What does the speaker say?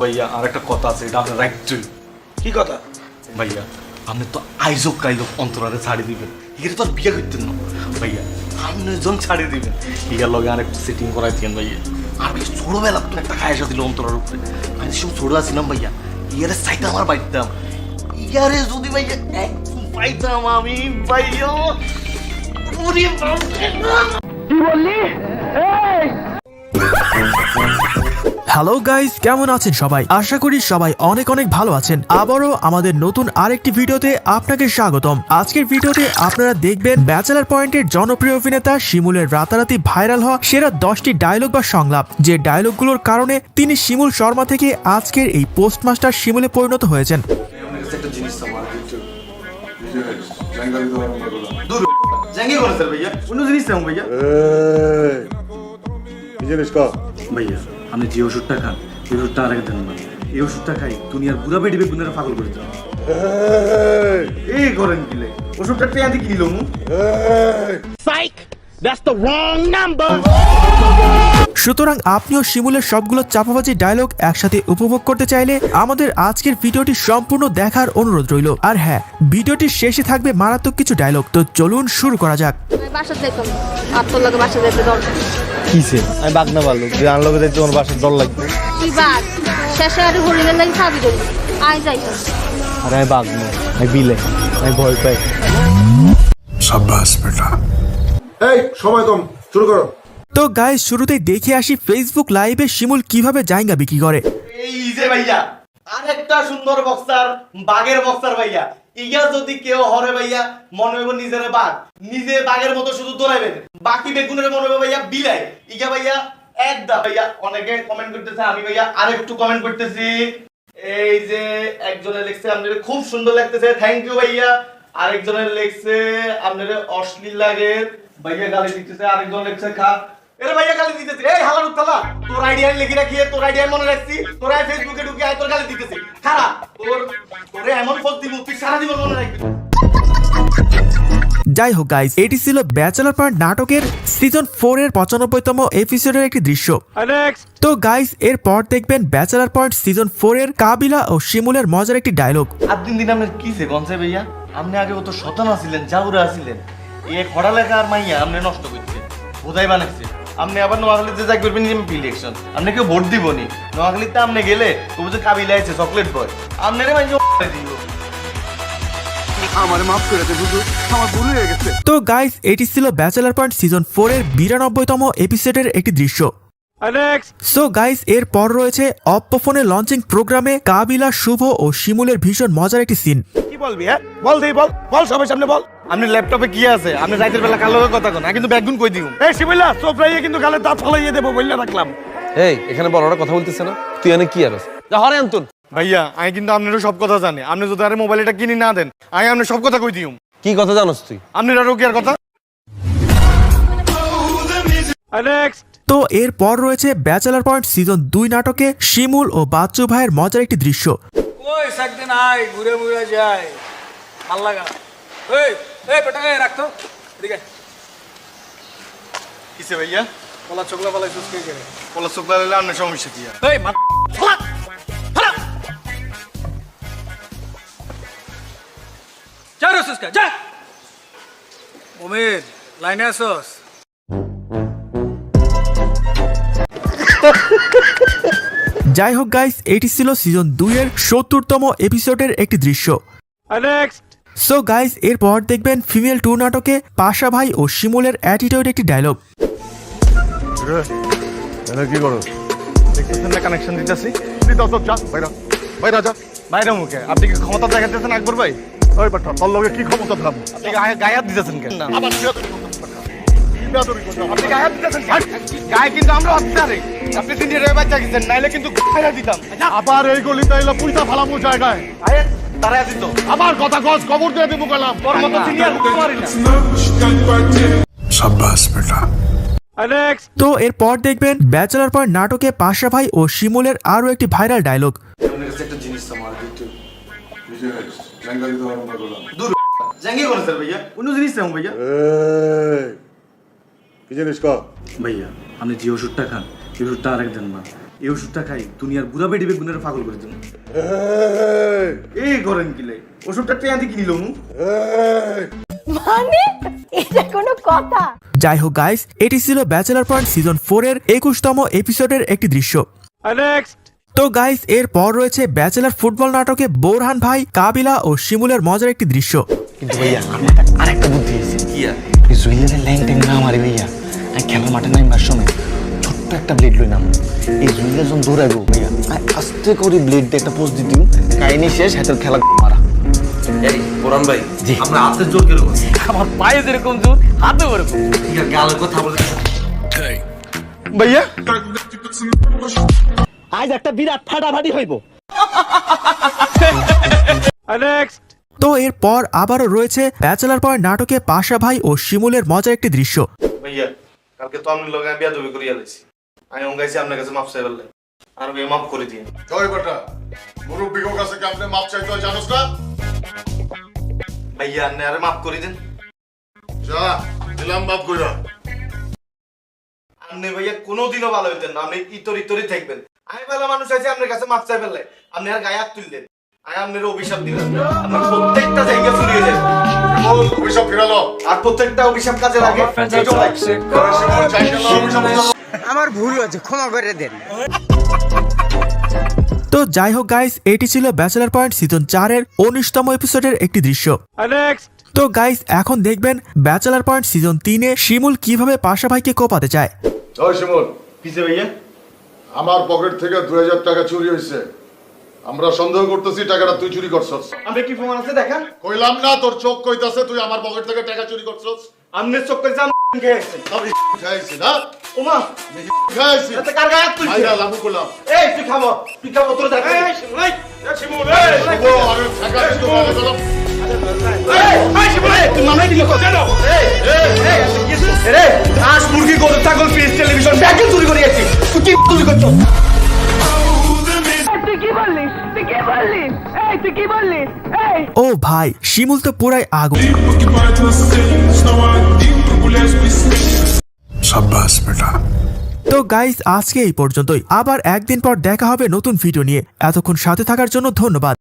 ভাইয়া আর একটা কথা আছে, এটা আপনার রাইট। কি কথা ভাইয়া আপনি তো আইজক কাইজক অন্তরারে ছাড়ি দিবেন, এগুলো তো আর বিয়ে করতেন না ভাইয়া। আপনি জন ছাড়ি দিবেন, ইয়ার লগে আর একটু সেটিং করাই দিন ভাইয়া। আর ভাই ছোটবেলা তো একটা খায়সা দিল অন্তরার উপরে, আমি সব ছোট আছিলাম ভাইয়া। ইয়ারে সাইতে আমার বাইতাম, ইয়ারে যদি ভাইয়া একটু পাইতাম আমি ভাইয়া। ওরে বাবা, কি বললি? হ্যালো গাইস, কেমন আছেন সবাই? আশা করি সবাই অনেক অনেক ভালো আছেন। আবারও আমাদের নতুন আরেকটি ভিডিওতে আপনাকে স্বাগতম। আজকের ভিডিওতে আপনারা দেখবেন ব্যাচেলার পয়েন্টের জনপ্রিয় অভিনেতা শিমুলের রাতারাতি ভাইরাল হওয়া সেরা 10টি ডায়লগ বা সংলাপ, যে ডায়লগগুলোর কারণে তিনি শিমুল শর্মা থেকে আজকের এই পোস্টমাস্টার শিমুলে পরিণত হয়েছেন। একটা জিনিস আমার দূর জাঙ্গি করেছে ভাইয়া, অন্য জিনিস চাও ভাইয়া। কি জিনিস কা ভাইয়া আপনি যে ওষুধটা খান এই ওষুধটা আরেক দেন না। এই ওষুধটা খাই দুনিয়ার বুড়া বেটি বেগুনের পাগল করে দিল। এই করেন কিলে ওষুধটা পেয়া দিয়ে কিনল সুতরাং আপনিও শিমুলের সবগুলো চাপাবাজি ডায়লগ একসাথে উপভোগ করতে চাইলে আমাদের আজকের ভিডিওটি সম্পূর্ণ দেখার অনুরোধ রইল। আর হ্যাঁ, ভিডিওটির শেষে থাকবে মারাত্মক কিছু ডায়লগ। তো চলুন শুরু করা যাক। বাসা যাইতাম আর তোর লাগে বাসা যাইতে দরকার কিসে আমি বাঘ না পারলো যে আনলোকে যাইতে তোমার বাসার ডর লাগবে। কি বাদ শেষে আর হরিণের লাগে সাবি করবি আয় যাইতাম। আরে আমি বাঘ না, আমি বিলে, আমি ভয় পাই। সাব্বাস বেটা। এই সময় কম, শুরু করো। তো গাইস, শুরুতেই দেখে আসি ফেসবুক লাইভে শিমুল কিভাবে জায়গা বিক্রি করে। এই যে ভাইয়া আরেকটা সুন্দর বক্সার, বাঘের বক্সার ভাইয়া। ইয়া যদি কেউ হরে ভাইয়া মনে হইব নিজের বাঘ, নিজে বাঘের মতো শুধু দৌড়াইবেন, বাকি বেগুনের মনে হইব ভাইয়া বিলাই। ইয়া ভাইয়া একদা ভাইয়া অনেকে কমেন্ট করতেছে, আমি ভাইয়া আরেকটু কমেন্ট করতেছি। এই যে একজনে লিখছে আপনাদের খুব সুন্দর লাগতেছে, থ্যাংক ইউ ভাইয়া। আরেকজনের লিখছে আপনাদের অশ্লীল লাগে ভাইয়া, গালি দিতেছে। আরেকজন লিখছে খা এরে ভাইয়া গালি দিতেছে। এই হালার উত্তালা, তোর আইডিয়া লিখে রাখি, তোর আইডিয়া মনে রাখছি, তোর আই ফেসবুকে ঢুকে আয় তোর গালি দিতেছে। খারাপ তোরে এমন পোস্ট দিব তুই সারা জীবন মনে রাখবি। যাই হোক গাইস, এটি ছিল ব্যাচেলার পয়েন্ট নাটকের সিজন 4 এর 95তম এপিসোডের একটি দৃশ্য। তো গাইস, এরপর দেখবেন ব্যাচেলার পয়েন্ট সিজন 4 এর কাবিলা ও শিমুলের মজার একটি ডায়লগ। দিন দিন আপনার কিসে গনছে ভাইয়া? আপনি আগে কত শতান আছিলেন, জাউরা আছিলেন, এই পড়ালেখা আর মাইয়া আপনি নষ্ট করছে, বোধাই বানাচ্ছে। আপনি আবার নোয়াখালীতে যাই করবেন এমপি ইলেকশন, আপনি কেউ ভোট দিবনি। নোয়াখালীতে আপনি গেলে তবু যে কাবিলা আছে চকলেট বয়, আপনারে মাইন্ড দিব। আমারে মাফ করে দে বুঝু, আমার ভুল হয়ে গেছে। তো গাইস, এটি ছিল ব্যাচেলার পয়েন্ট সিজন 4 এর 92তম এপিসোডের একটি দৃশ্য। সো গাইস, এর পর রয়েছে অপ্পো ফোনে লঞ্চিং প্রোগ্রামে কাবিলা, শুভ ও শিমুলের ভীষণ মজার একটি সিন। কি বলবি? হ্যাঁ বল দেই, বল বল, সবার সামনে বল। আপনি ল্যাপটপে কি আছে? আপনি রাতের বেলা কালো কথা কোন, কিন্তু ব্যাগুন কই দিউ। এই শিবিলা চোখ রাইয়ে কিন্তু গালে দাঁত ফলাইয়ে দেবো বললে রাখলাম। এই এখানে বড়রা কথা বলতেছে না, তুই এনে কি আরস? যা হরে আনতুন। ভাইয়া আমি কিন্তু আপনারও সব কথা জানি, আপনি যদি আরে মোবাইলটা কিনে না দেন আমি আপনার সব কথা কই দিউ। কি কথা জানোস তুই? আপনি আরো কি আর কথা? তো এরপর রয়েছে ব্যাচেলার পয়েন্ট সিজন 2 নাটকে শিমুল ও বাচ্চু ভাইয়ের মজার একটি দৃশ্য। ওই একদিন আয় ঘুরে ঘুরে যায়, ভাল লাগা। এই এই বেটা এই রাখতো এদিকে। কিসে ভাইয়া? পলা চোখলা পালাই সুস্কে গেলে পলা চোখলা লাইলে আপনার সমস্যা কি? এই মা ফলা ফলা যা রে সুস্কা যা। ওমের লাইনে আসোস? যাই হোক গাইস, এটি ছিল সিজন 2 এর 70তম এপিসোডের একটি দৃশ্য। সো গাইস, এরপর দেখবেন ফিমেল 2 নাটকে পাশা ভাই ও শিমুলের অ্যাটিটিউড একটি ডায়লগ। এটা কি করো? দেখতেছেন না কানেকশন দিতেছি? তুই দাও তো, যা বাইরা বাইরা যা। বাইরে মুখে আপনি কি ক্ষমতা দেখাতেছেন আকবর ভাই? ওই বাটা তোর লগে কি ক্ষমতা থাম? আপনি গায়ে হাত দিতেছেন কেন? আবার আপনি গায়ে হাত দিতেছেন, গায়ে কিন্তু আমরা হাত আরে আপনি তিন রে বাচ্চা গেছেন, নাইলে কিন্তু গায়ে দিতাম। আবার এই গলিতে এলো পুইতা ফালামু জায়গায়। আরে তারা দিত আবার কথা কস, খবর দিয়ে দেবো গেলাম। তোর মতো সিনিয়র মারি না। সাব্বাস বেটা। তো এরপর দেখবেন ব্যাচেলার পয়েন্ট নাটকে পাশা ভাই ও শিমুলের আরো একটি ভাইরাল ডায়লগ। একটা জিনিস আমার দূর জাঙ্গি করেছে ভাইয়া, অন্য জিনিস চাও ভাইয়া। কি জিনিস কা ভাইয়া আপনি যে ওষুধটা খান এই ওষুধটা আরেক দেন না। এই ওষুধটা খাই দুনিয়ার বুড়া বেডি বেগুনের পাগল করে দেবো। এই করেন কিলে ওষুধটা টেয়াতে কিনিল মানে এটা কোনো কথা? যাই হোক গাইস, এটি ছিল ব্যাচেলার পয়েন্ট সিজন 4 এর 21তম এপিসোডের একটি দৃশ্য। তো গাইস, এর পর রয়েছে ব্যাচেলার ফুটবল নাটকে বোরহান ভাই, কাবিলা ও শিমুলের মজার একটি দৃশ্য। কিন্তু ভাইয়া আমি আরেকটা বুদ্ধি এসেছি। কি আর জুইলের ল্যাং ট্যাং না মারি ভাইয়া, আমি খেলার মাঠে নামবার সময় ছোট্ট একটা ব্লেড লই নাম। এই জুইলে যখন দৌড়াইবো ভাইয়া, আমি আস্তে করে ব্লেড দিয়ে একটা পোস্ট দিয়ে দিই, কাহিনী শেষ, হাতের খেলা মারা। এই বোরান ভাই, জি। আমরা হাতের জোর কিরকম? আমার পায়ে যেরকম জোর, হাতে ওরকম। ঠিক আছে, গালের কথা বলে ভাইয়া আজ একটা বিরাট ফাটাফাটি হইব। তো এরপর আবারও রয়েছে ব্যাচেলার পয়েন্ট নাটকে পাশা ভাই ও শিমুলের মজার একটি দৃশ্য। ভাইয়া কালকে তো আমি লগে বিয়াদবি করিয়া লাইছি, আমি অঙ্গাইছি আপনার কাছে মাপ চাই বললে আর ভাই মাপ করে দিন। ওই বেটা মুরব্বির কাছে কি আপনি মাপ চাইতে হয় জানোস না? ভাইয়া আপনি আরে মাপ করে দেন। যা দিলাম মাপ কইরা। আপনি ভাইয়া কোনোদিনও ভালো হইতেন না, আপনি ইতরি থাকবেন। আমি ভালো মানুষ আছি আপনার কাছে মাপ চাই ফেললে আপনি আর গায়ে হাত তুললেন, আমি আপনার অভিশাপ দিলাম, আপনার প্রত্যেকটা জায়গা চুরি হয়ে যাবে। বল অভিশাপ ফিরালো। আর প্রত্যেকটা অভিশাপ কাজে লাগে। আমার ভুল হয়েছে, ক্ষমা করে দেন। তো যাই হোক গাইস, এটি ছিল ব্যাচেলার পয়েন্ট সিজন 4 এর 19তম এপিসোডের একটি দৃশ্য। তো গাইস, এখন দেখবেন ব্যাচেলার পয়েন্ট সিজন 3 এ শিমুল কিভাবে পাশা ভাইকে কোপাতে চায়। ওই শিমুল, কিসে ভাইয়া? আমার পকেট থেকে 2000 টাকা চুরি হয়েছে। আমরা সন্দেহ করতেছি টাকাটা তুই চুরি করছস। আপনি কি প্রমাণ আছে দেখান। কইলাম না তোর চোখ কইতাছে তুই আমার পকেট থেকে টাকা চুরি করছস। আপনি চোখ করে যান খেয়েছেন। আমি খাইছি না, ওমা খাইছি। এটা কার গায়ে হাত তুলছে? আইরা লাগু করলাম। এই তুই খাবো তোর দেখ। এই শিমুল, এই শিমুল, এই ও আরে টাকা কিন্তু বলে দিলাম। এই শিমুল, তুই মামলা দিলি কত? এই আজ মুরগি গরু ছাগল ফিশ টেলিভিশন ব্যাগে চুরি করে গেছি। তুই কি চুরি করছো? ও ভাই, শিমুল তো পুরাই আগুন। তো গাইস, আজকে এই পর্যন্তই। আবার একদিন পর দেখা হবে নতুন ভিডিও নিয়ে। এতক্ষণ সাথে থাকার জন্য ধন্যবাদ।